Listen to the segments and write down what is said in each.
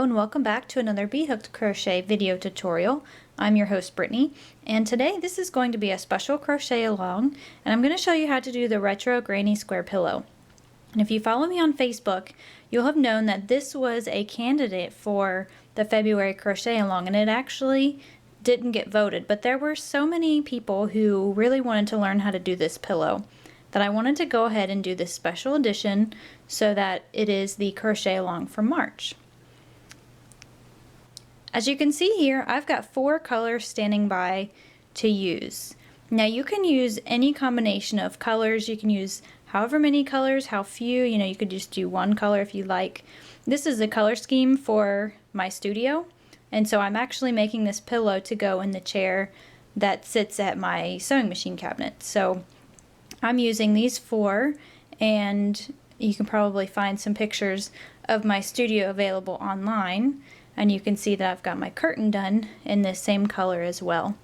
and welcome back to another B.Hooked crochet video tutorial. I'm your host Brittany, and today this is going to be a special crochet along, and I'm going to show you how to do the retro granny square pillow. And if you follow me on Facebook, you'll have known that this was a candidate for the February crochet along, and it actually didn't get voted, but there were so many people who really wanted to learn how to do this pillow that I wanted to go ahead and do this special edition so that it is the crochet along for March. As you can see here, I've got 4 colors standing by to use. Now you can use any combination of colors. You can use however many colors, how few, you could just do 1 color if you like. This is the color scheme for my studio, and so I'm actually making this pillow to go in the chair that sits at my sewing machine cabinet. So I'm using these 4, and you can probably find some pictures of my studio available online. And you can see that I've got my curtain done in this same color as well.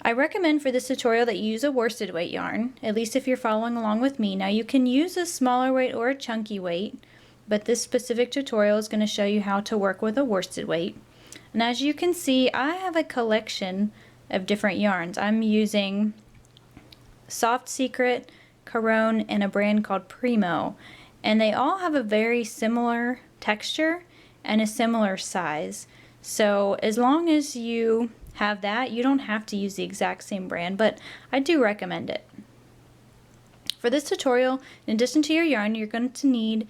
I recommend for this tutorial that you use a worsted weight yarn, at least if you're following along with me. Now you can use a smaller weight or a chunky weight, but this specific tutorial is going to show you how to work with a worsted weight. And as you can see, I have a collection of different yarns. I'm using Soft Secret, Caron, and a brand called Primo. And they all have a very similar texture and a similar size. So as long as you have that, you don't have to use the exact same brand, but I do recommend it. For this tutorial, in addition to your yarn, you're going to need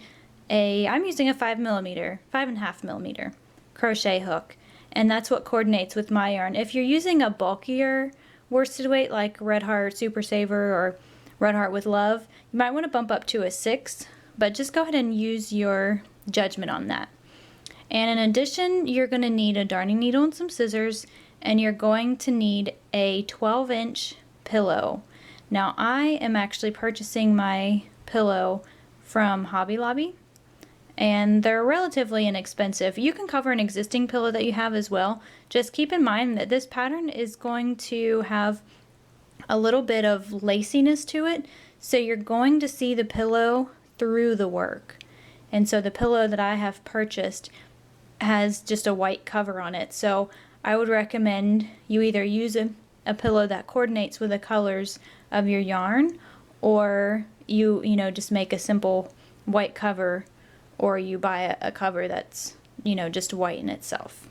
I'm using a 5.5 millimeter crochet hook, and that's what coordinates with my yarn. If you're using a bulkier worsted weight like Red Heart Super Saver or Red Heart with Love, you might want to bump up to a 6, but just go ahead and use your judgment on that. And in addition, you're going to need a darning needle and some scissors, and you're going to need a 12-inch pillow. Now I am actually purchasing my pillow from Hobby Lobby, and they're relatively inexpensive. You can cover an existing pillow that you have as well. Just keep in mind that this pattern is going to have a little bit of laciness to it, so you're going to see the pillow through the work. And so the pillow that I have purchased has just a white cover on it, so I would recommend you either use a pillow that coordinates with the colors of your yarn, or you just make a simple white cover, or you buy a cover that's just white in itself.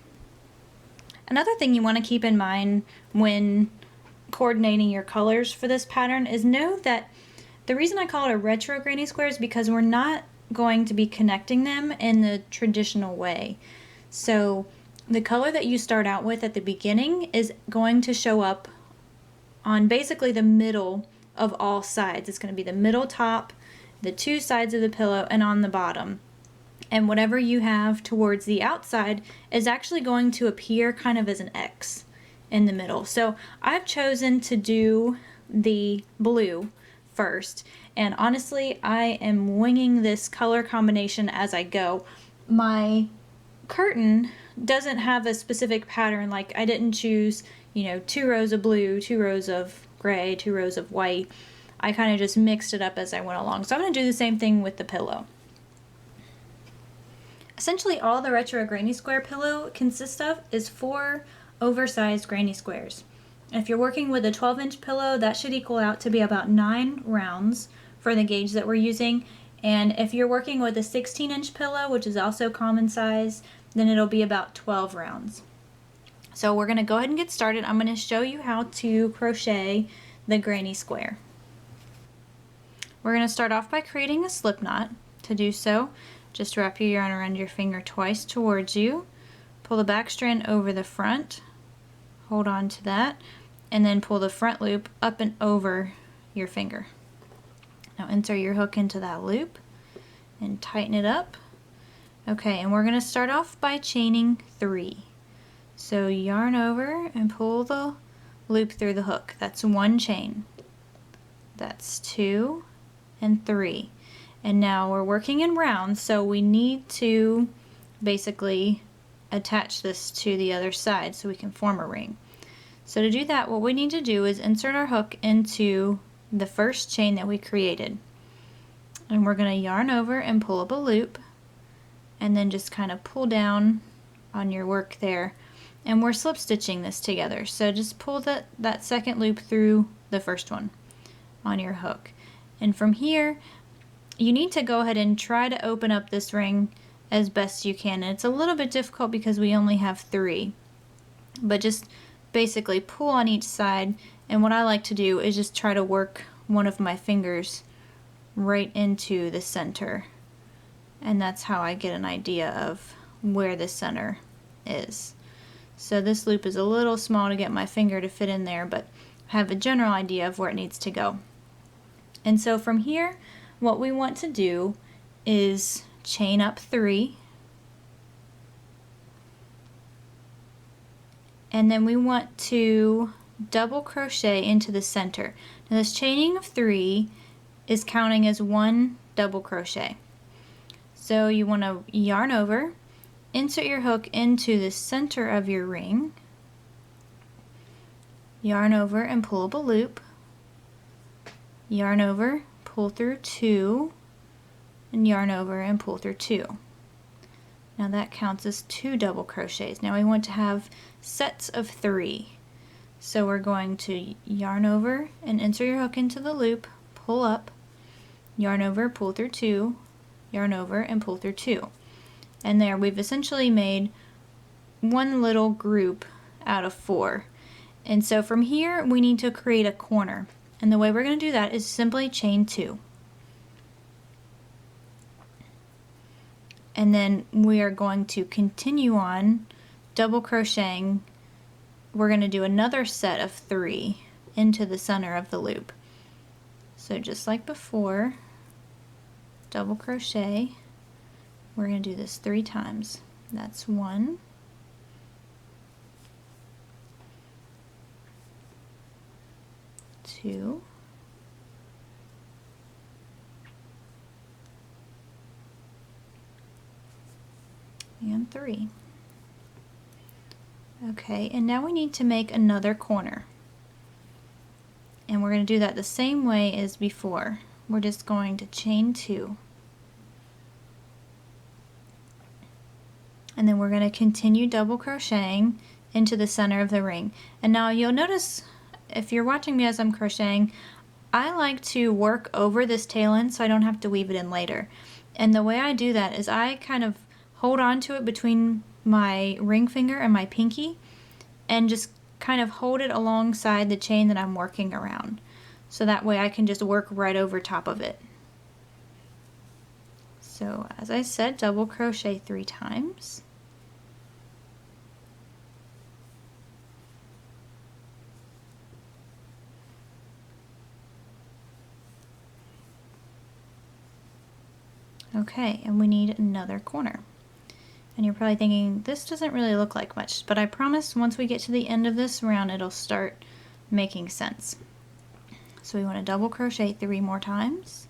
Another thing you want to keep in mind when coordinating your colors for this pattern is know that the reason I call it a retro granny square is because we're not going to be connecting them in the traditional way. So the color that you start out with at the beginning is going to show up on basically the middle of all sides. It's going to be the middle top, the 2 sides of the pillow, and on the bottom. And whatever you have towards the outside is actually going to appear kind of as an X in the middle. So I've chosen to do the blue first, and honestly I am winging this color combination as I go. My curtain doesn't have a specific pattern, like I didn't choose 2 rows of blue, 2 rows of gray, 2 rows of white. I kind of just mixed it up as I went along. So I'm going to do the same thing with the pillow. Essentially all the retro granny square pillow consists of is 4 oversized granny squares. If you're working with a 12-inch pillow, that should equal out to be about 9 rounds for the gauge that we're using. And if you're working with a 16-inch pillow, which is also common size, then it'll be about 12 rounds. So we're going to go ahead and get started. I'm going to show you how to crochet the granny square. We're going to start off by creating a slip knot. To do so, just wrap your yarn around your finger twice towards you, pull the back strand over the front, hold on to that, and then pull the front loop up and over your finger. Now insert your hook into that loop and tighten it up. Okay, and we're going to start off by chaining 3. So yarn over and pull the loop through the hook. That's 1 chain. That's 2 and 3. And now we're working in rounds, so we need to basically attach this to the other side so we can form a ring. So to do that, what we need to do is insert our hook into the first chain that we created. And we're going to yarn over and pull up a loop and then just kind of pull down on your work there. And we're slip stitching this together, so just pull that second loop through the first one on your hook. And from here, you need to go ahead and try to open up this ring as best you can. And it's a little bit difficult because we only have 3, but just basically pull on each side. And what I like to do is just try to work one of my fingers right into the center, and that's how I get an idea of where the center is. So this loop is a little small to get my finger to fit in there, but I have a general idea of where it needs to go. And so from here, what we want to do is chain up 3, and then we want to double crochet into the center. Now this chaining of 3 is counting as 1 double crochet. So you want to yarn over, insert your hook into the center of your ring, yarn over and pull up a loop, yarn over, pull through 2, and yarn over and pull through 2. Now that counts as 2 double crochets. Now we want to have sets of 3. So we're going to yarn over and insert your hook into the loop, pull up, yarn over, pull through 2, yarn over and pull through 2. And there we've essentially made one little group out of 4. And so from here we need to create a corner. And the way we're going to do that is simply chain 2. And then we are going to continue on double crocheting. We're going to do another set of 3 into the center of the loop. So just like before, double crochet. We're going to do this 3 times. That's 1, 2, and 3. Okay, and now we need to make another corner. And we're going to do that the same way as before. We're just going to chain 2. And then we're going to continue double crocheting into the center of the ring. And now you'll notice, if you're watching me as I'm crocheting, I like to work over this tail end so I don't have to weave it in later. And the way I do that is I kind of hold on to it between my ring finger and my pinky and just kind of hold it alongside the chain that I'm working around. So that way I can just work right over top of it. So as I said, double crochet 3 times. Okay, and we need another corner. And you're probably thinking, this doesn't really look like much, but I promise once we get to the end of this round, it'll start making sense. So we want to double crochet 3 more times.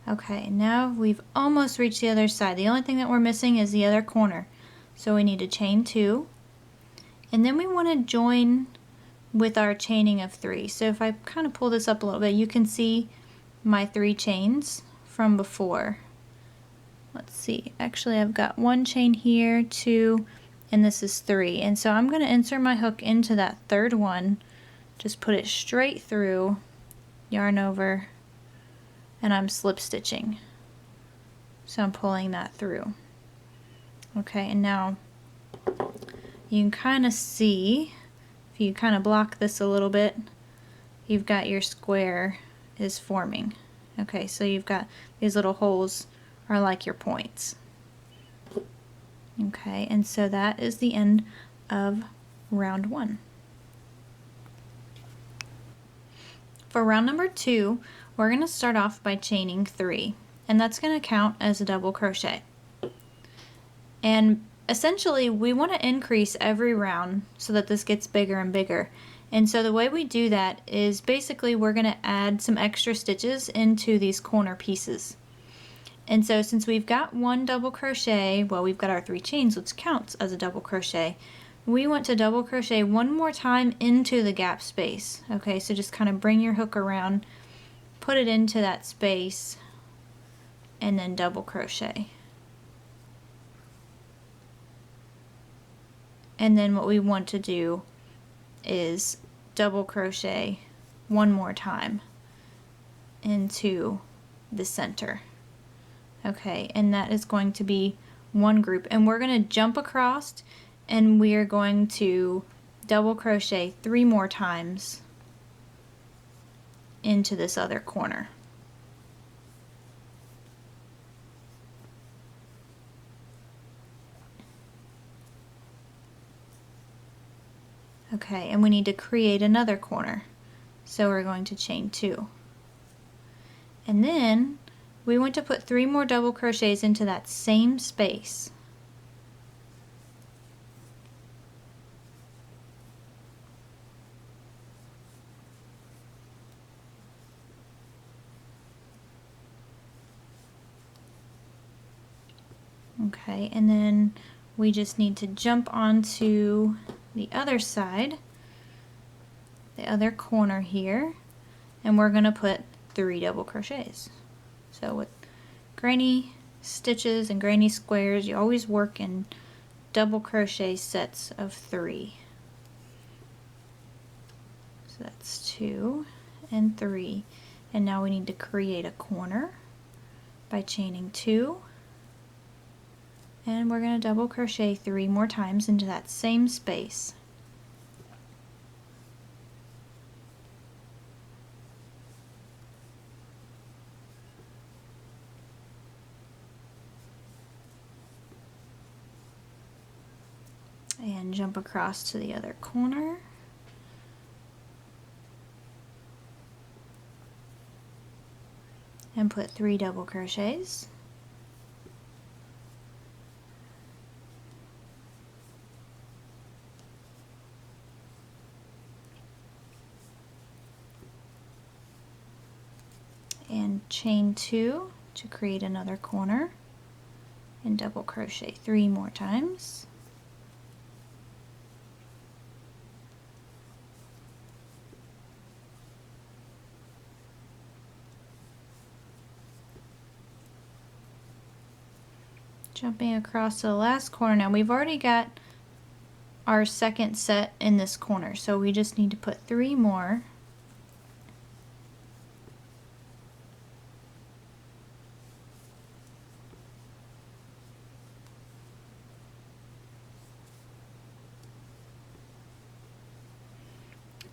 Okay, now we've almost reached the other side. The only thing that we're missing is the other corner. So we need to chain 2, and then we want to join with our chaining of 3. So if I kind of pull this up a little bit, you can see my 3 chains from before. Let's see, actually I've got 1 chain here, 2, and this is 3. And so I'm going to insert my hook into that third one, just put it straight through, yarn over, and I'm slip stitching. So I'm pulling that through. Okay, and now you can kind of see, if you kind of block this a little bit, you've got your square is forming. Okay, so you've got these little holes are like your points. Okay, and so that is the end of round 1. For round number 2, we're going to start off by chaining 3, and that's going to count as a double crochet. And essentially we want to increase every round so that this gets bigger and bigger. And so the way we do that is basically we're going to add some extra stitches into these corner pieces. And so since we've got one double crochet, well, we've got our 3 chains, which counts as a double crochet. We want to double crochet one more time into the gap space. Okay, so just kind of bring your hook around, put it into that space, and then double crochet. And then what we want to do is double crochet one more time into the center. Okay, and that is going to be one group, and we're going to jump across and we're going to double crochet 3 more times into this other corner. Okay, and we need to create another corner, so we're going to chain 2, and then we want to put 3 more double crochets into that same space. Okay, and then we just need to jump onto the other side, the other corner here, and we're going to put 3 double crochets. So with granny stitches and granny squares, you always work in double crochet sets of 3. So that's 2 and 3. And now we need to create a corner by chaining 2. And we're going to double crochet 3 more times into that same space. And jump across to the other corner. And put 3 double crochets. And chain 2 to create another corner, and double crochet 3 more times. Jumping across to the last corner. Now we've already got our second set in this corner, so we just need to put 3 more.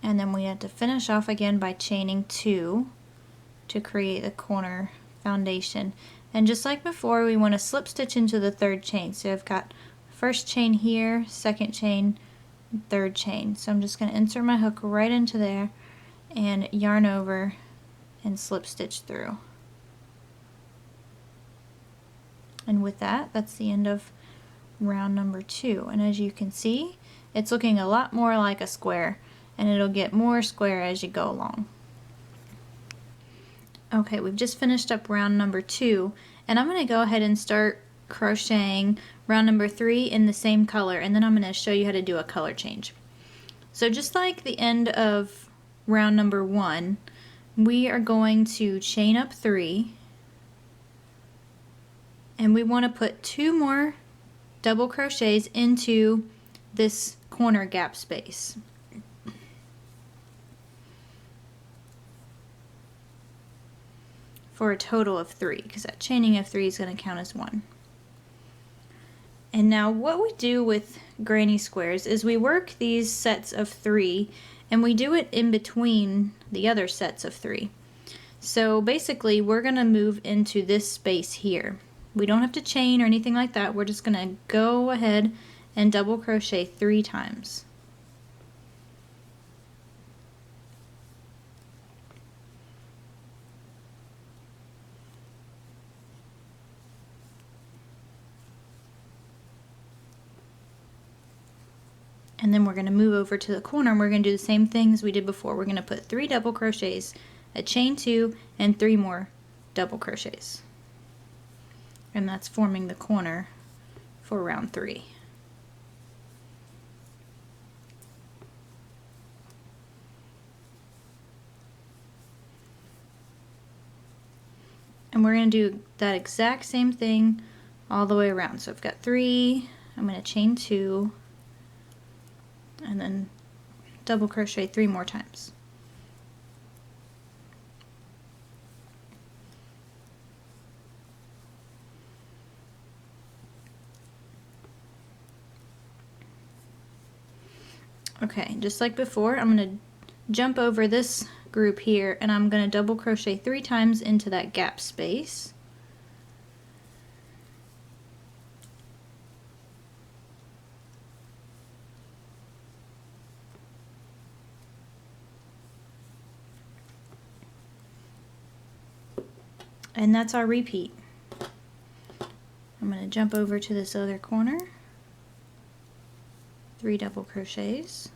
And then we have to finish off again by chaining 2 to create the corner foundation. And just like before, we want to slip stitch into the 3rd chain. So I've got first chain here, second chain, 3rd chain. So I'm just going to insert my hook right into there and yarn over and slip stitch through. And with that, that's the end of round number 2. And as you can see, it's looking a lot more like a square, and it'll get more square as you go along. Okay, we've just finished up round number 2, and I'm going to go ahead and start crocheting round number 3 in the same color, and then I'm going to show you how to do a color change. So just like the end of round number 1, we are going to chain up 3, and we want to put 2 more double crochets into this corner gap space. For a total of 3, because that chaining of 3 is going to count as 1. And now what we do with granny squares is we work these sets of 3, and we do it in between the other sets of 3. So basically we're going to move into this space here. We don't have to chain or anything like that. We're just going to go ahead and double crochet 3 times. And then we're going to move over to the corner, and we're going to do the same thing as we did before. We're going to put 3 double crochets, a chain 2, and 3 more double crochets. and that's forming the corner for round 3. And we're going to do that exact same thing all the way around. So I've got 3, I'm going to chain 2, and then double crochet 3 more times. Okay, just like before, I'm going to jump over this group here, and I'm going to double crochet 3 times into that gap space. And that's our repeat. I'm going to jump over to this other corner, 3 double crochets,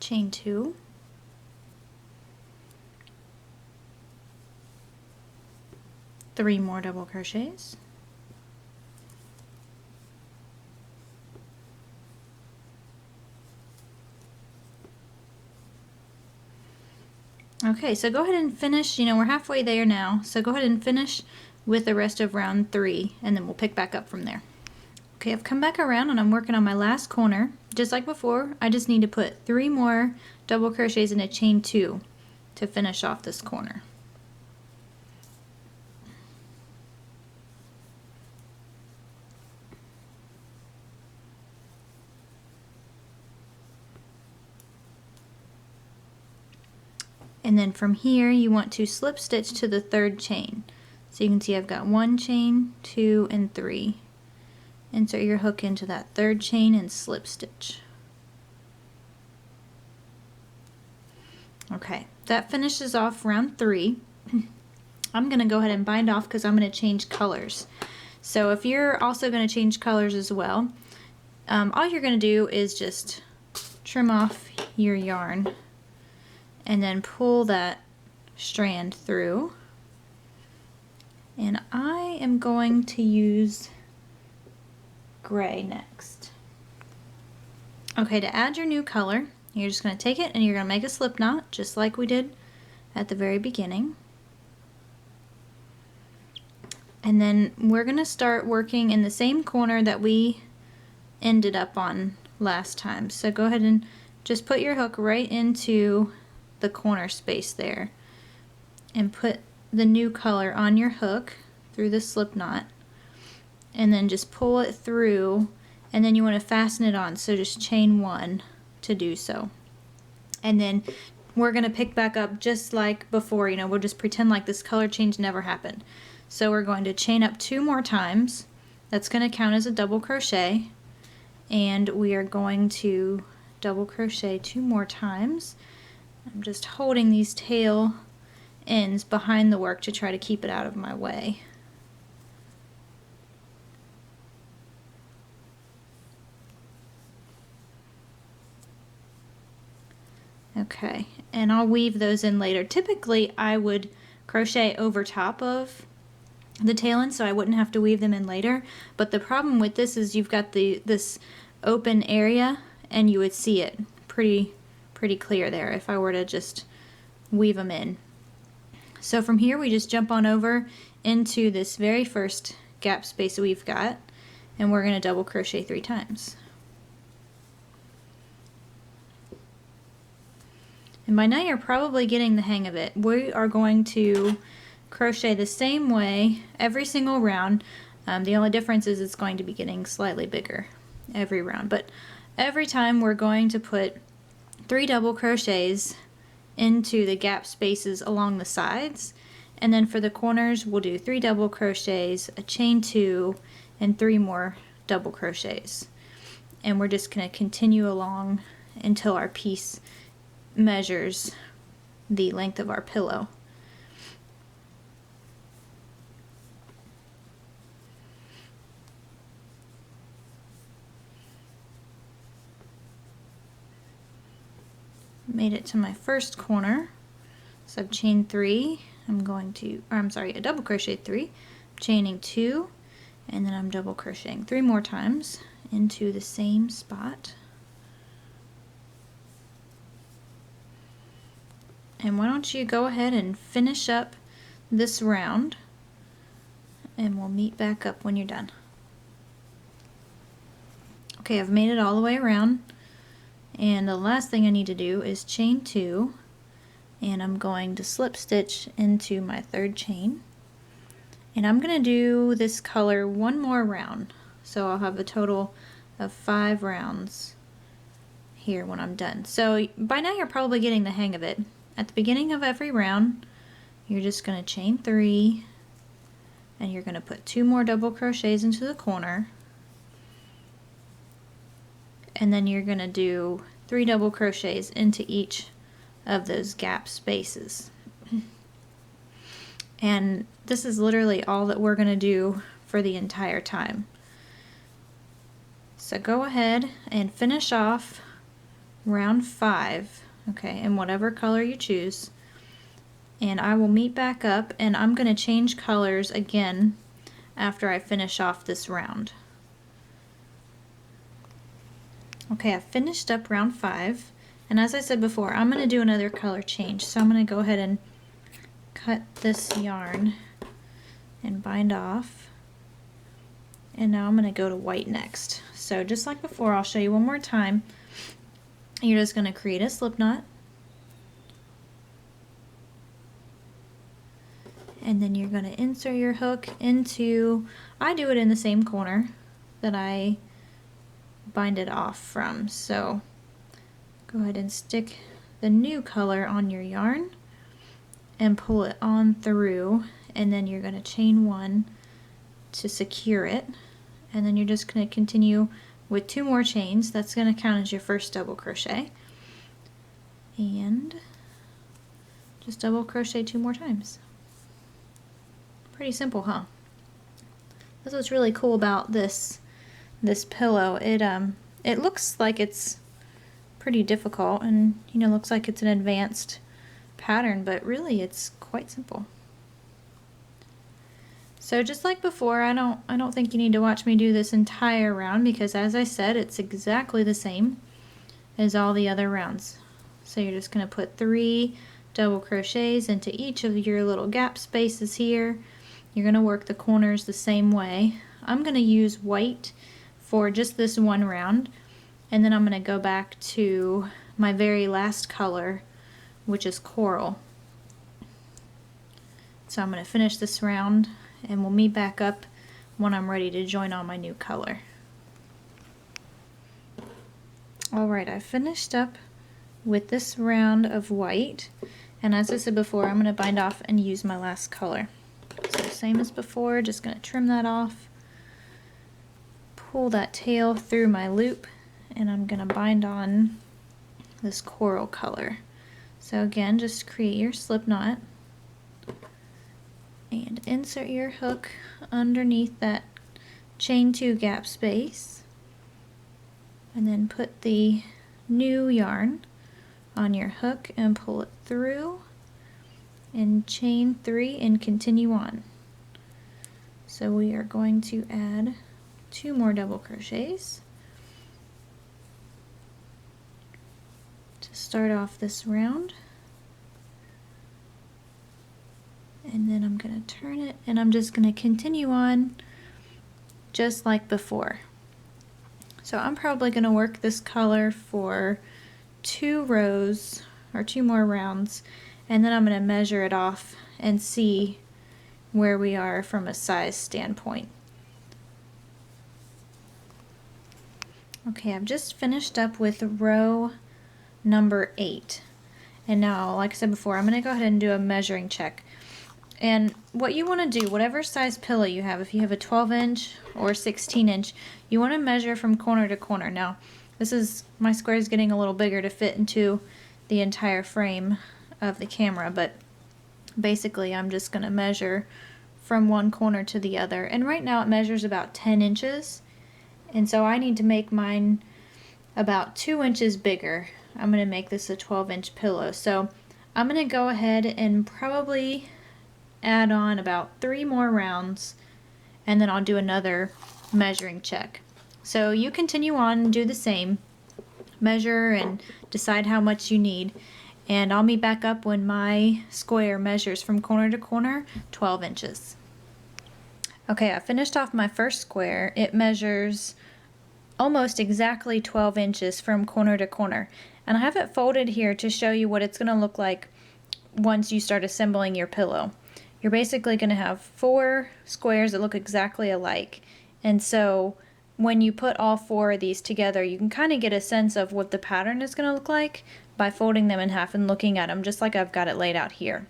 chain 2, three more double crochets, okay, so go ahead and finish, we're halfway there now, so go ahead and finish with the rest of round 3, and then we'll pick back up from there. Okay, I've come back around and I'm working on my last corner. Just like before, I just need to put 3 more double crochets in a chain 2 to finish off this corner. And then from here, you want to slip stitch to the 3rd chain. So you can see I've got 1 chain, 2, and 3. Insert your hook into that 3rd chain and slip stitch. Okay, that finishes off round 3. I'm going to go ahead and bind off because I'm going to change colors. So if you're also going to change colors as well, all you're going to do is just trim off your yarn and then pull that strand through. And I am going to use gray next. Okay, to add your new color, you're just going to take it and you're going to make a slip knot just like we did at the very beginning. And then we're going to start working in the same corner that we ended up on last time. So go ahead and just put your hook right into the corner space there and put the new color on your hook through the slip knot, and then just pull it through, and then you want to fasten it on, so just chain 1 to do so. And then we're going to pick back up just like before, we'll just pretend like this color change never happened. So we're going to chain up 2 more times. That's going to count as a double crochet, and we are going to double crochet 2 more times. I'm just holding these tail ends behind the work to try to keep it out of my way. Okay, and I'll weave those in later. Typically I would crochet over top of the tail end so I wouldn't have to weave them in later, but the problem with this is you've got this open area and you would see it pretty clear there if I were to just weave them in. So from here we just jump on over into this very first gap space that we've got, and we're going to double crochet 3 times. And by now you're probably getting the hang of it. We are going to crochet the same way every single round. The only difference is it's going to be getting slightly bigger every round, but every time we're going to put 3 double crochets into the gap spaces along the sides, and then for the corners we'll do 3 double crochets, a chain 2, and 3 more double crochets. And we're just going to continue along until our piece measures the length of our pillow. made it to my first corner. So I've chained 3, a double crochet 3, chaining 2, and then I'm double crocheting 3 more times into the same spot. And why don't you go ahead and finish up this round, and we'll meet back up when you're done. Okay, I've made it all the way around, and the last thing I need to do is chain 2, and I'm going to slip stitch into my third chain, and I'm going to do this color one more round, so I'll have a total of 5 rounds here when I'm done. So by now you're probably getting the hang of it. At the beginning of every round, you're just going to chain 3, and you're going to put 2 more double crochets into the corner, and then you're going to do 3 double crochets into each of those gap spaces. And this is literally all that we're going to do for the entire time. So go ahead and finish off round 5, okay, in whatever color you choose, and I will meet back up, and I'm going to change colors again after I finish off this round. Okay, I've finished up round 5, and as I said before, I'm going to do another color change. So I'm going to go ahead and cut this yarn and bind off, and now I'm going to go to white next. So just like before, I'll show you one more time. You're just going to create a slip knot, and then you're going to insert your hook into, I do it in the same corner that I bind it off from. So go ahead and stick the new color on your yarn and pull it on through, and then you're going to chain 1 to secure it, and then you're just going to continue with 2 more chains. That's going to count as your first double crochet, and just double crochet 2 more times. Pretty simple, huh? That's what's really cool about this pillow. It looks like it's pretty difficult, and looks like it's an advanced pattern, but really it's quite simple. So just like before, I don't think you need to watch me do this entire round, because as I said, it's exactly the same as all the other rounds. So you're just going to put 3 double crochets into each of your little gap spaces here. You're going to work the corners the same way. I'm going to use white for just this one round, and then I'm going to go back to my very last color, which is coral. So I'm going to finish this round, and we'll meet back up when I'm ready to join on my new color. Alright, I finished up with this round of white, and as I said before, I'm going to bind off and use my last color. So same as before, just going to trim that off, pull that tail through my loop, and I'm going to bind on this coral color. So again, just create your slip knot and insert your hook underneath that chain 2 gap space, and then put the new yarn on your hook and pull it through and chain 3 and continue on. So we are going to add 2 more double crochets to start off this round, and then I'm going to turn it, and I'm just going to continue on just like before. So I'm probably going to work this color for 2 rows or 2 more rounds, and then I'm going to measure it off and see where we are from a size standpoint. Okay, I've just finished up with row number 8, and now, like I said before, I'm going to go ahead and do a measuring check. And what you want to do, whatever size pillow you have, if you have a 12-inch or 16-inch, you want to measure from corner to corner. Now, my square is getting a little bigger to fit into the entire frame of the camera, but basically I'm just going to measure from one corner to the other. And right now it measures about 10 inches, and so I need to make mine about 2 inches bigger I'm going to make this a 12-inch pillow. So I'm going to go ahead and probably add on about 3 more rounds, and then I'll do another measuring check. So you continue on and do the same. Measure and decide how much you need. And I'll meet back up when my square measures from corner to corner 12 inches. Okay, I finished off my first square. It measures almost exactly 12 inches from corner to corner. And I have it folded here to show you what it's going to look like once you start assembling your pillow. You're basically going to have 4 squares that look exactly alike. And so when you put all 4 of these together, you can kind of get a sense of what the pattern is going to look like by folding them in half and looking at them just like I've got it laid out here.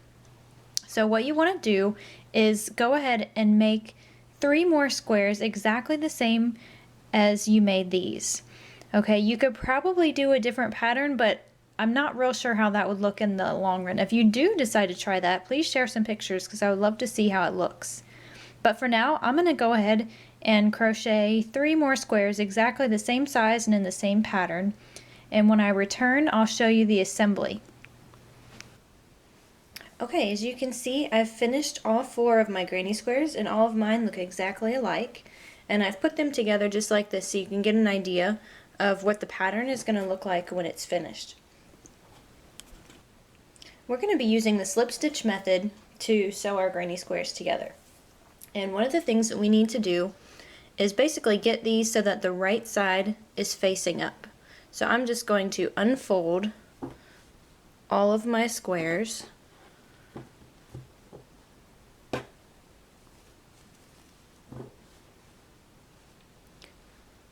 So what you want to do is go ahead and make 3 more squares exactly the same as you made these. Okay, you could probably do a different pattern, but I'm not real sure how that would look in the long run. If you do decide to try that, please share some pictures because I would love to see how it looks. But for now, I'm going to go ahead and crochet 3 more squares exactly the same size and in the same pattern. And when I return, I'll show you the assembly. Okay, as you can see, I've finished all 4 of my granny squares, and all of mine look exactly alike. And I've put them together just like this so you can get an idea of what the pattern is going to look like when it's finished. We're going to be using the slip stitch method to sew our granny squares together. And one of the things that we need to do is basically get these so that the right side is facing up. So I'm just going to unfold all of my squares.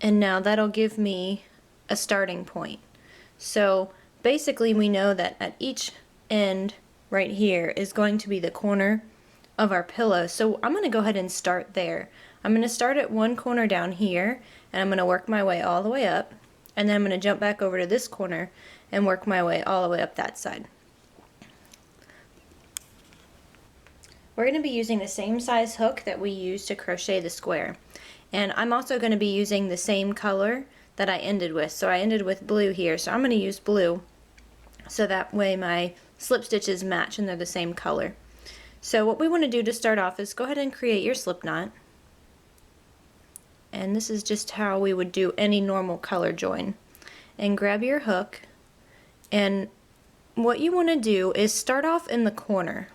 And now that'll give me a starting point. So basically we know that at each end right here is going to be the corner of our pillow. So I'm going to go ahead and start there. I'm going to start at one corner down here, and I'm going to work my way all the way up, and then I'm going to jump back over to this corner and work my way all the way up that side. We're going to be using the same size hook that we used to crochet the square. And I'm also going to be using the same color that I ended with. So I ended with blue here, so I'm going to use blue so that way my slip stitches match and they're the same color. So what we want to do to start off is go ahead and create your slip knot. And this is just how we would do any normal color join. And grab your hook, and what you want to do is start off in the corner.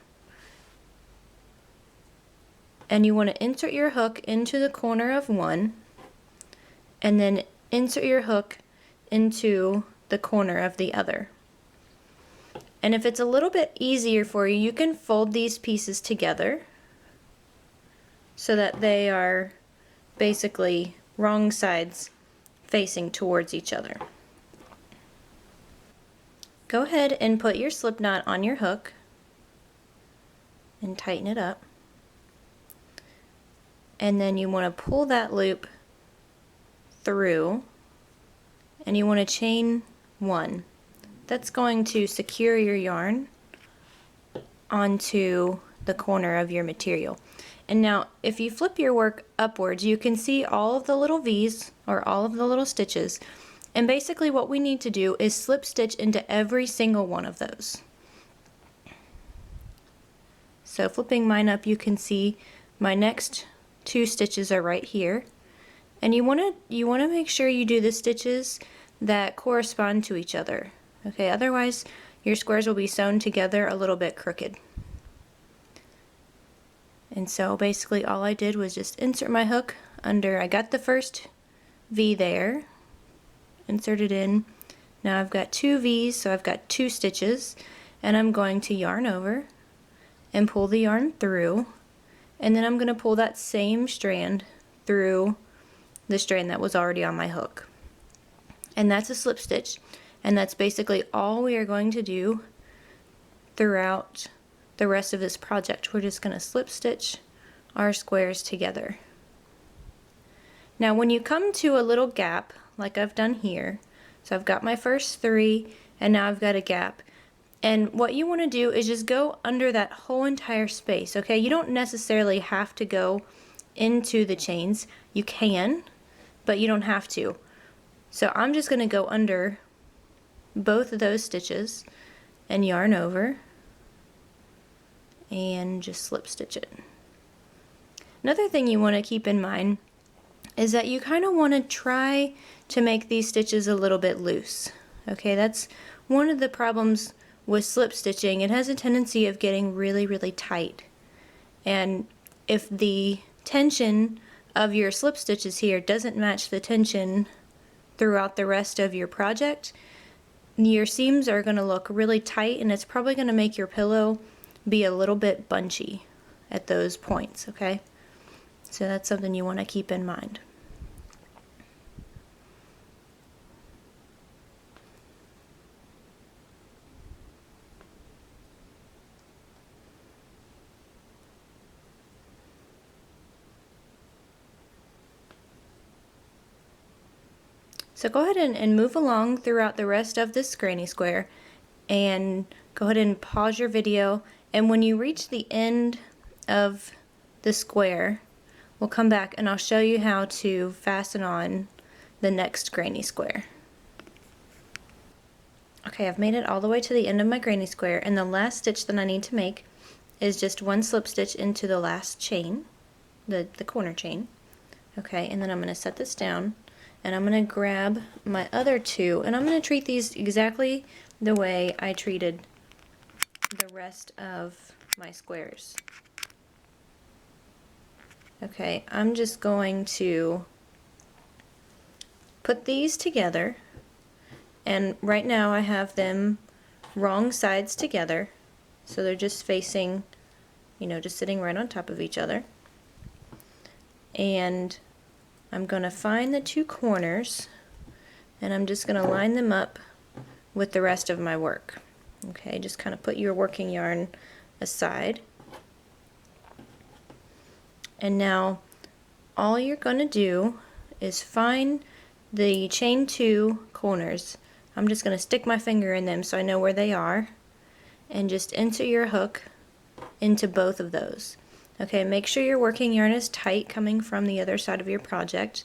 And you want to insert your hook into the corner of one, and then insert your hook into the corner of the other. And if it's a little bit easier for you, you can fold these pieces together so that they are basically wrong sides facing towards each other. Go ahead and put your slip knot on your hook and tighten it up. And then you want to pull that loop through, and you want to chain 1. That's going to secure your yarn onto the corner of your material. And now if you flip your work upwards, you can see all of the little V's, or all of the little stitches, and basically what we need to do is slip stitch into every single one of those. So flipping mine up, you can see my next 2 stitches are right here, and you want to make sure you do the stitches that correspond to each other. Okay, otherwise your squares will be sewn together a little bit crooked. And so basically all I did was just insert my hook under, I got the first V there, insert it in. Now I've got 2 V's, so I've got 2 stitches, and I'm going to yarn over and pull the yarn through, and then I'm going to pull that same strand through the strand that was already on my hook. And that's a slip stitch, and that's basically all we are going to do throughout the rest of this project. We're just going to slip stitch our squares together. Now when you come to a little gap like I've done here, so I've got my first 3 and now I've got a gap, and what you want to do is just go under that whole entire space. Okay, you don't necessarily have to go into the chains. You can, but you don't have to. So I'm just going to go under both of those stitches and yarn over and just slip stitch it. Another thing you want to keep in mind is that you kind of want to try to make these stitches a little bit loose. Okay, that's one of the problems with slip stitching. It has a tendency of getting really, really tight. And if the tension of your slip stitches here doesn't match the tension throughout the rest of your project, your seams are going to look really tight, and it's probably going to make your pillow be a little bit bunchy at those points, okay? So that's something you want to keep in mind. So go ahead and move along throughout the rest of this granny square, and go ahead and pause your video, and when you reach the end of the square, we'll come back and I'll show you how to fasten on the next granny square. Okay, I've made it all the way to the end of my granny square, and the last stitch that I need to make is just one slip stitch into the last chain, the corner chain. Okay, and then I'm going to set this down, and I'm going to grab my other two, and I'm going to treat these exactly the way I treated the rest of my squares. Okay, I'm just going to put these together, and right now I have them wrong sides together, so they're just facing, you know, just sitting right on top of each other. And I'm going to find the two corners, and I'm just going to line them up with the rest of my work. Okay, just kind of put your working yarn aside. And now all you're going to do is find the chain 2 corners. I'm just going to stick my finger in them so I know where they are, and just insert your hook into both of those. Okay, make sure your working yarn is tight coming from the other side of your project,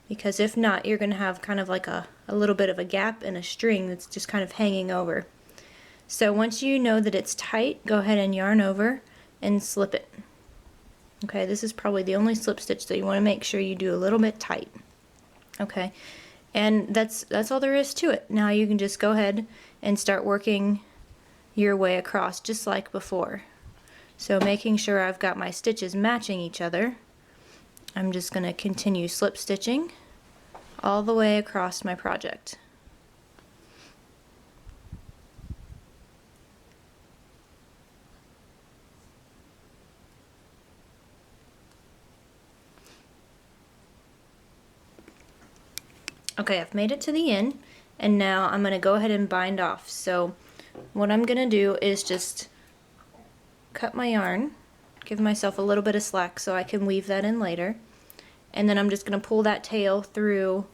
because if not, you're going to have kind of like a little bit of a gap in a string that's just kind of hanging over. So once you know that it's tight, go ahead and yarn over and slip it. Okay, this is probably the only slip stitch that you want to make sure you do a little bit tight. Okay, and that's all there is to it. Now you can just go ahead and start working your way across just like before. So making sure I've got my stitches matching each other, I'm just going to continue slip stitching all the way across my project. Okay, I've made it to the end, and now I'm going to go ahead and bind off. So what I'm going to do is just cut my yarn, give myself a little bit of slack so I can weave that in later, and then I'm just going to pull that tail through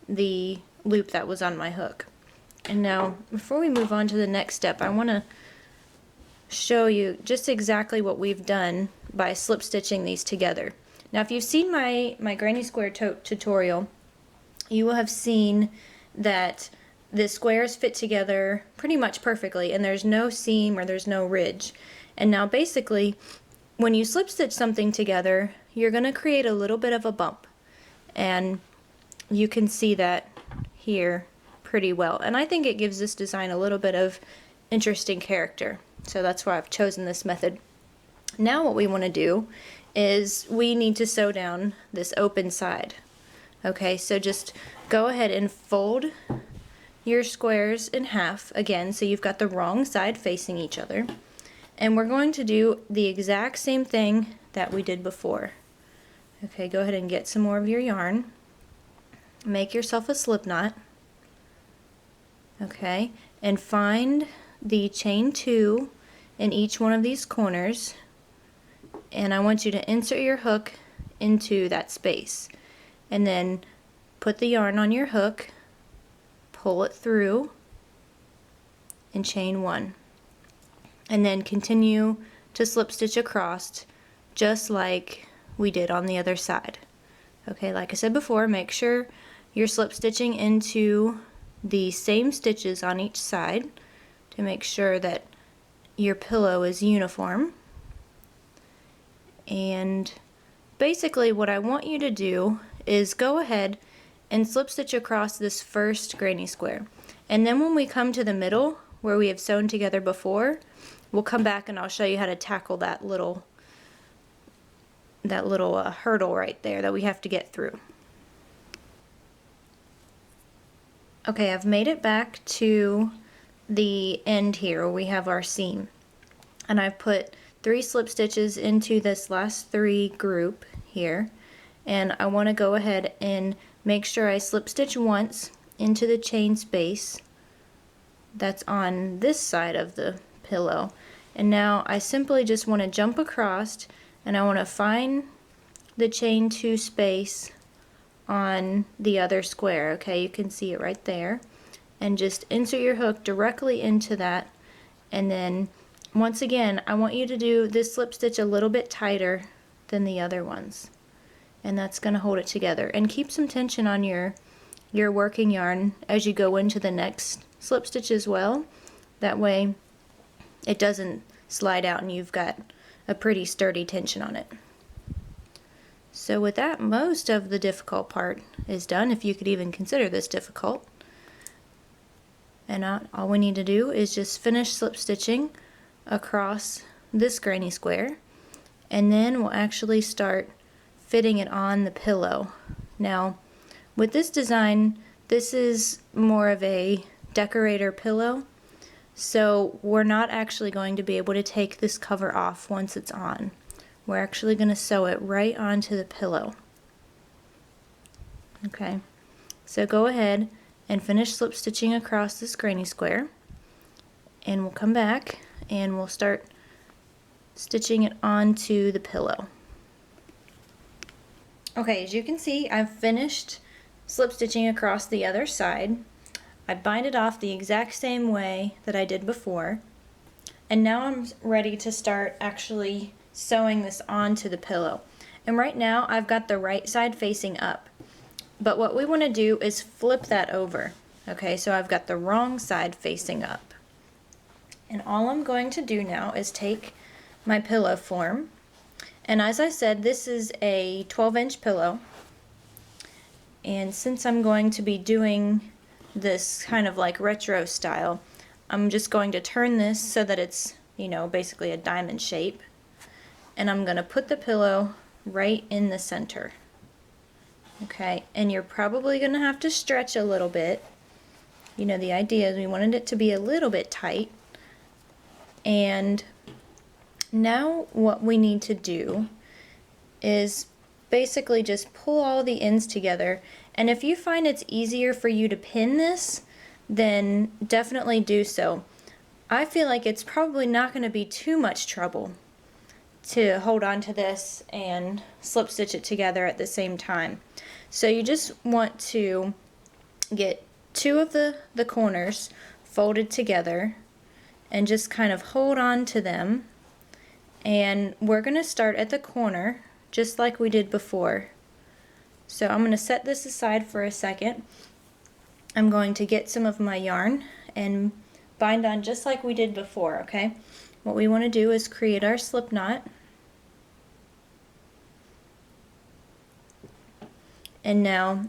the loop that was on my hook. And now before we move on to the next step, I want to show you just exactly what we've done by slip stitching these together. Now if you've seen my granny square tote tutorial, you will have seen that the squares fit together pretty much perfectly, and there's no seam or there's no ridge. And now basically, when you slip stitch something together, you're going to create a little bit of a bump. And you can see that here pretty well. And I think it gives this design a little bit of interesting character. So that's why I've chosen this method. Now what we want to do is we need to sew down this open side. Okay, so just go ahead and fold your squares in half again, so you've got the wrong side facing each other. And we're going to do the exact same thing that we did before. Okay, go ahead and get some more of your yarn. Make yourself a slip knot. Okay, and find the chain 2 in each one of these corners. And I want you to insert your hook into that space. And then put the yarn on your hook, pull it through, and chain 1. And then continue to slip stitch across just like we did on the other side. Okay, like I said before, make sure you're slip stitching into the same stitches on each side to make sure that your pillow is uniform. And basically what I want you to do is go ahead and slip stitch across this first granny square. And then when we come to the middle where we have sewn together before, we'll come back and I'll show you how to tackle that little hurdle right there that we have to get through. Okay, I've made it back to the end here where we have our seam. And I've put 3 slip stitches into this last 3 group here. And I want to go ahead and make sure I slip stitch once into the chain space that's on this side of the pillow. And now I simply just want to jump across and I want to find the chain 2 space on the other square. Okay, you can see it right there. And just insert your hook directly into that. And then once again, I want you to do this slip stitch a little bit tighter than the other ones. And that's going to hold it together. And keep some tension on your working yarn as you go into the next slip stitch as well. That way it doesn't slide out and you've got a pretty sturdy tension on it. So with that, most of the difficult part is done, if you could even consider this difficult. And all we need to do is just finish slip stitching across this granny square, and then we'll actually start fitting it on the pillow. Now, with this design, this is more of a decorator pillow, so we're not actually going to be able to take this cover off once it's on. We're actually going to sew it right onto the pillow. Okay, so go ahead and finish slip stitching across this granny square, and we'll come back and we'll start stitching it onto the pillow. Okay, as you can see, I've finished slip stitching across the other side. I bind it off the exact same way that I did before, and now I'm ready to start actually sewing this onto the pillow. And right now I've got the right side facing up, but what we want to do is flip that over. Okay, so I've got the wrong side facing up, and all I'm going to do now is take my pillow form, and as I said, this is a 12-inch pillow, and since I'm going to be doing this kind of like retro style, I'm just going to turn this so that it's, you know, basically a diamond shape. And I'm going to put the pillow right in the center. Okay, and you're probably going to have to stretch a little bit. You know, the idea is we wanted it to be a little bit tight. And now what we need to do is basically just pull all the ends together. And if you find it's easier for you to pin this, then definitely do so. I feel like it's probably not going to be too much trouble to hold on to this and slip stitch it together at the same time. So you just want to get 2 of the corners folded together and just kind of hold on to them, and we're going to start at the corner just like we did before. So I'm going to set this aside for a second. I'm going to get some of my yarn and bind on just like we did before. Okay, what we want to do is create our slip knot, and now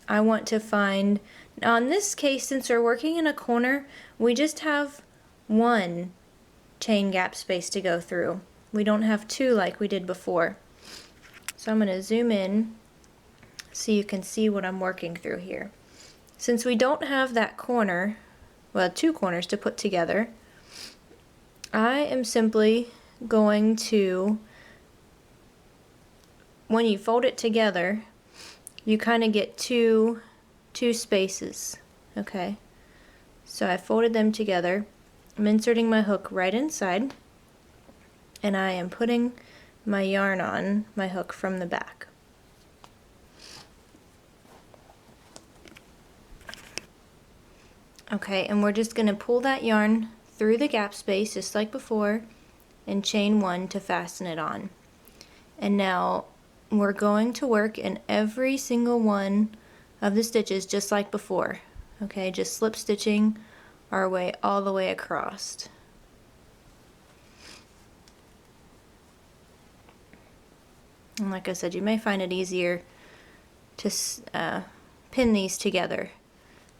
I want to find, now in this case, since we're working in a corner, we just have 1 chain gap space to go through. We don't have 2 like we did before. So I'm going to zoom in so you can see what I'm working through here. Since we don't have that corner, well, 2 corners to put together, I am simply going to, when you fold it together, you kind of get two spaces. Okay, so I folded them together. I'm inserting my hook right inside, and I am putting my yarn on my hook from the back. Okay, and we're just going to pull that yarn through the gap space just like before and chain 1 to fasten it on. And now we're going to work in every single one of the stitches just like before. Okay, just slip stitching our way all the way across. And like I said, you may find it easier to pin these together,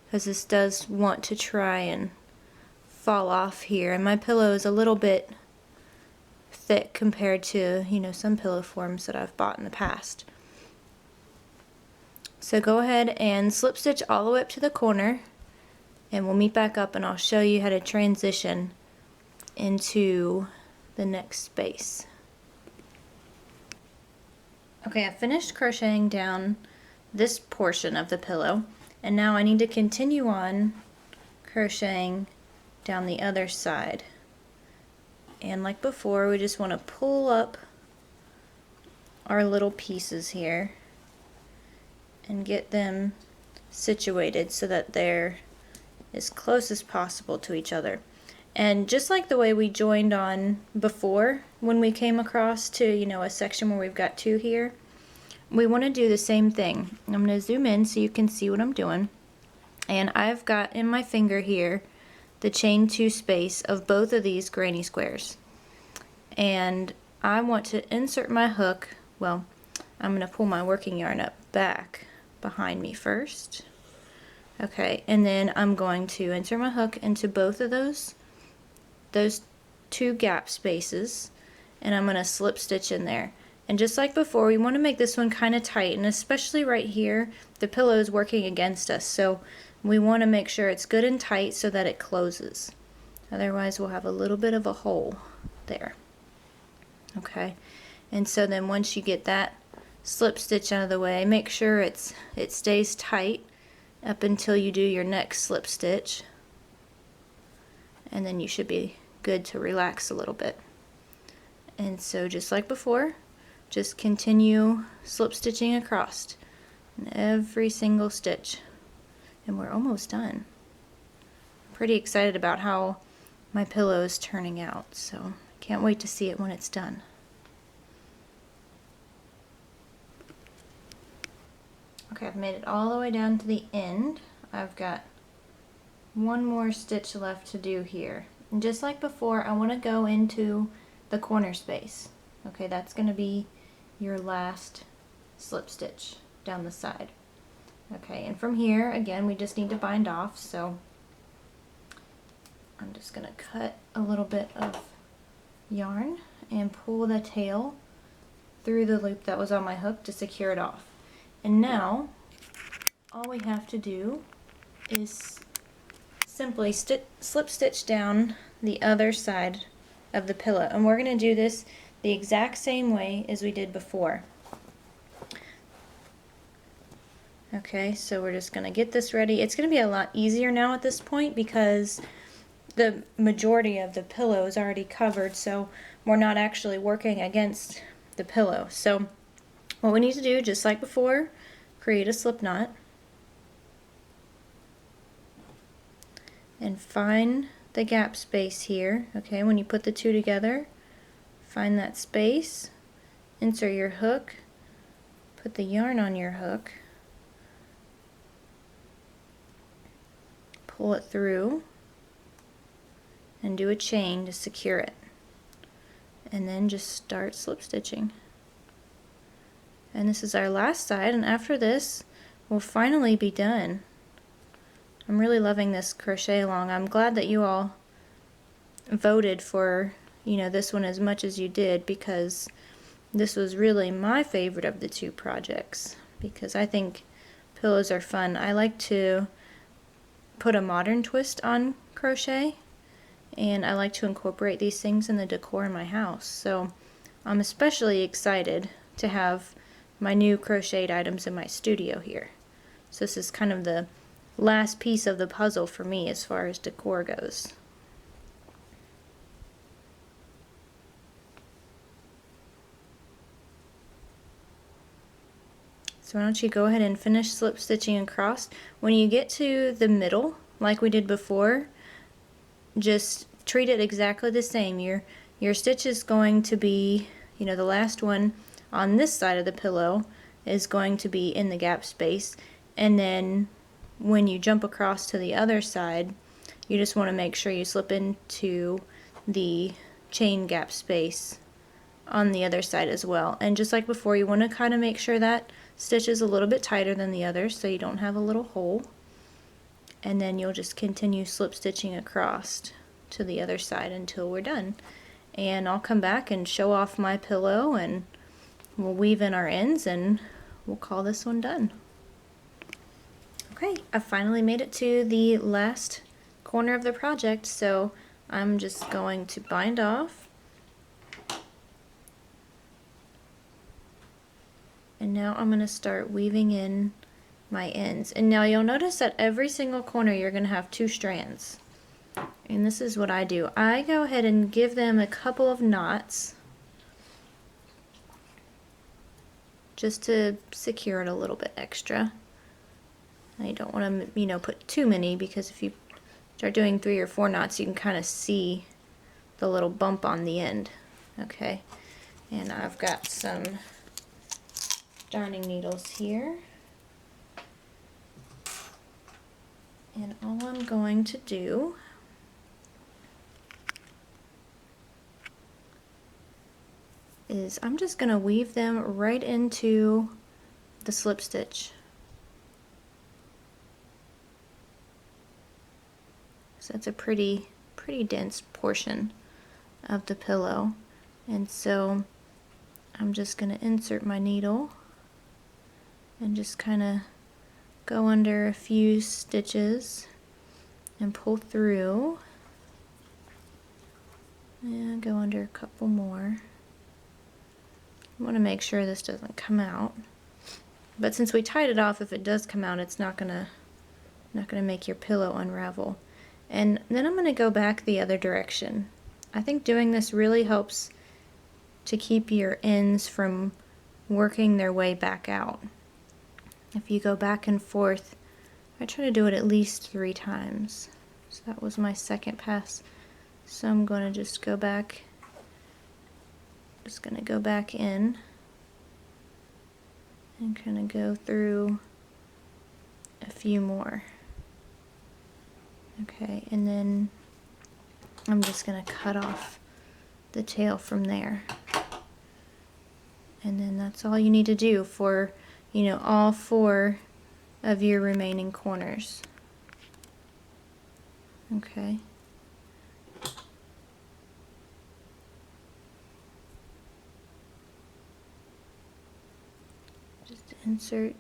because this does want to try and fall off here, and my pillow is a little bit thick compared to, you know, some pillow forms that I've bought in the past. So go ahead and slip stitch all the way up to the corner, and we'll meet back up and I'll show you how to transition into the next space. Okay, I finished crocheting down this portion of the pillow, and now I need to continue on crocheting down the other side. And like before, we just want to pull up our little pieces here and get them situated so that they're as close as possible to each other. And just like the way we joined on before, when we came across to, you know, a section where we've got two here, we want to do the same thing. I'm going to zoom in so you can see what I'm doing. And I've got in my finger here the chain 2 space of both of these granny squares. And I want to insert my hook, well, I'm going to pull my working yarn up back behind me first. Okay, and then I'm going to insert my hook into both of those two gap spaces, and I'm going to slip stitch in there. And just like before, we want to make this one kind of tight, and especially right here, the pillow is working against us, so we want to make sure it's good and tight so that it closes. Otherwise, we'll have a little bit of a hole there. Okay, and so then once you get that slip stitch out of the way, make sure it stays tight up until you do your next slip stitch, and then you should be good to relax a little bit. And so just like before, just continue slip stitching across in every single stitch, and we're almost done. I'm pretty excited about how my pillow is turning out, so I can't wait to see it when it's done. Okay, I've made it all the way down to the end. I've got one more stitch left to do here. And just like before, I want to go into the corner space. Okay, that's going to be your last slip stitch down the side. Okay, and from here, again, we just need to bind off, so I'm just going to cut a little bit of yarn and pull the tail through the loop that was on my hook to secure it off. And now, all we have to do is simply slip stitch down the other side of the pillow, and we're going to do this the exact same way as we did before. Okay, so we're just going to get this ready. It's going to be a lot easier now at this point because the majority of the pillow is already covered, so we're not actually working against the pillow. So what we need to do, just like before, create a slip knot and find the gap space here. Okay, when you put the two together, find that space, insert your hook, put the yarn on your hook, pull it through, and do a chain to secure it. And then just start slip stitching. And this is our last side, and after this, we'll finally be done. I'm really loving this crochet along. I'm glad that you all voted for, you know, this one as much as you did, because this was really my favorite of the two projects, because I think pillows are fun. I like to put a modern twist on crochet, and I like to incorporate these things in the decor in my house. So I'm especially excited to have my new crocheted items in my studio here. So this is kind of the last piece of the puzzle for me as far as decor goes. So why don't you go ahead and finish slip stitching across. When you get to the middle, like we did before, just treat it exactly the same. Your stitch is going to be, you know, the last one on this side of the pillow is going to be in the gap space, and then when you jump across to the other side, you just want to make sure you slip into the chain gap space on the other side as well. And just like before, you want to kind of make sure that stitch is a little bit tighter than the other so you don't have a little hole. And then you'll just continue slip stitching across to the other side until we're done. And I'll come back and show off my pillow, and we'll weave in our ends, and we'll call this one done. Okay, I finally made it to the last corner of the project, so I'm just going to bind off. And now I'm going to start weaving in my ends. And now you'll notice that every single corner you're going to have 2 strands. And this is what I do. I go ahead and give them a couple of knots just to secure it a little bit extra. Now you don't want to, put too many, because if you start doing 3 or 4 knots, you can kind of see the little bump on the end. Okay, and I've got some darning needles here. And all I'm going to do is I'm just going to weave them right into the slip stitch. So it's a pretty dense portion of the pillow. And so I'm just going to insert my needle and just kind of go under a few stitches and pull through. And go under a couple more. I want to make sure this doesn't come out. But since we tied it off, if it does come out, it's not gonna make your pillow unravel. And then I'm gonna go back the other direction. I think doing this really helps to keep your ends from working their way back out. If you go back and forth, I try to do it at least 3 times. So that was my second pass. So I'm going to just go back. Just going to go back in and kind of go through a few more. Okay, and then I'm just going to cut off the tail from there. And then that's all you need to do for, all 4 of your remaining corners. Okay. Just insert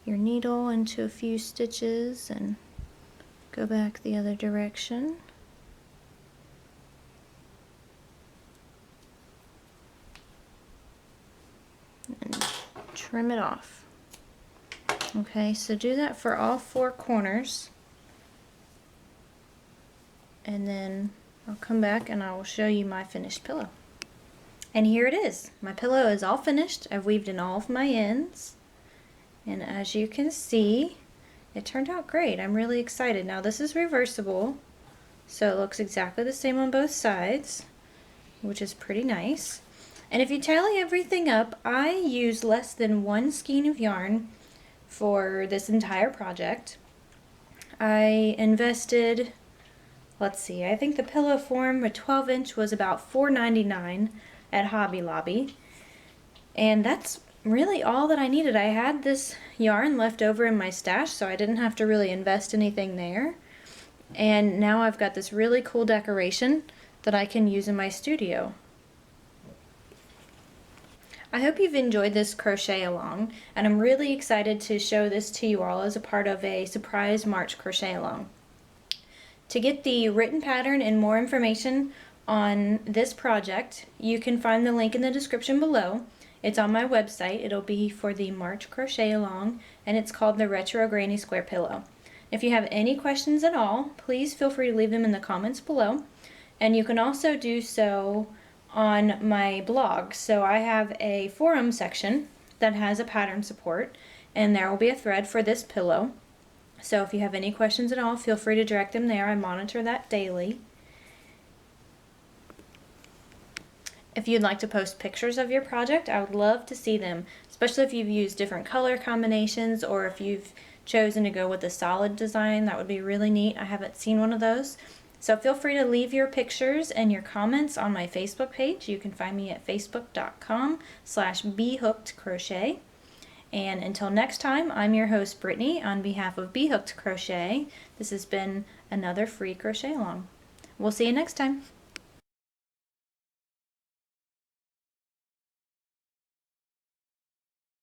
your needle into a few stitches and go back the other direction. And trim it off. Okay, so do that for all 4 corners. And then I'll come back and I will show you my finished pillow. And here it is. My pillow is all finished. I've weaved in all of my ends. And as you can see, it turned out great. I'm really excited. Now this is reversible, so it looks exactly the same on both sides, which is pretty nice. And if you tally everything up, I used less than 1 skein of yarn for this entire project. I invested, let's see, I think the pillow form, a 12-inch, was about $4.99 at Hobby Lobby. And that's really all that I needed. I had this yarn left over in my stash, so I didn't have to really invest anything there. And now I've got this really cool decoration that I can use in my studio. I hope you've enjoyed this crochet along, and I'm really excited to show this to you all as a part of a surprise March crochet along. To get the written pattern and more information on this project, you can find the link in the description below. It's on my website. It'll be for the March crochet along, and it's called the Retro Granny Square Pillow. If you have any questions at all, please feel free to leave them in the comments below, and you can also do so on my blog. So I have a forum section that has a pattern support, and there will be a thread for this pillow. So if you have any questions at all, feel free to direct them there. I monitor that daily. If you'd like to post pictures of your project, I would love to see them, especially if you've used different color combinations or if you've chosen to go with a solid design. That would be really neat. I haven't seen one of those. So feel free to leave your pictures and your comments on my Facebook page. You can find me at facebook.com/BHooked crochet. And until next time, I'm your host Brittany on behalf of B.Hooked Crochet. This has been another free crochet along. We'll see you next time.